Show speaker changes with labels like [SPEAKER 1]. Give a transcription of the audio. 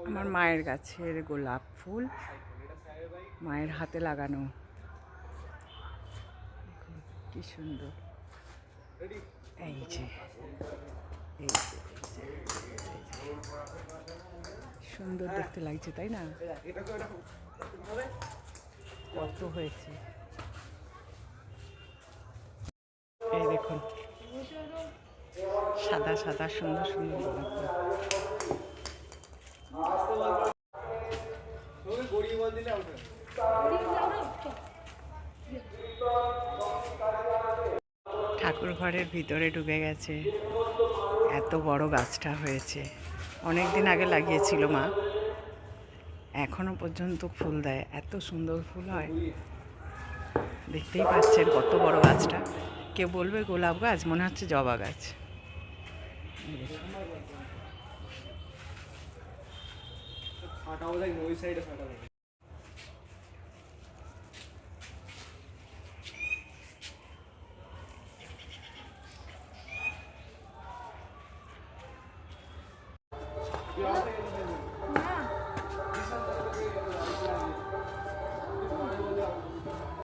[SPEAKER 1] আমার মায়ের গাছের গোলাপ ফুল, মায়ের হাতে লাগানো, কি সুন্দর। এই যে সুন্দর দেখতে লাগছে, তাই না? কত হয়েছে, এই দেখুন সাদা সাদা সুন্দর সুন্দর গোলাপ ফুল। ঠাকুর ঘরের ভিতরে ঢুকে গেছে, এত বড় গাছটা হয়েছে। অনেক দিন আগে লাগিয়েছিল মা, এখনো পর্যন্ত ফুল দেয়, এত সুন্দর ফুল হয়। দেখতেই পাচ্ছেন কত বড় গাছটা। কেউ বলবে গোলাপ গাছ, মনে হচ্ছে জবা গাছ।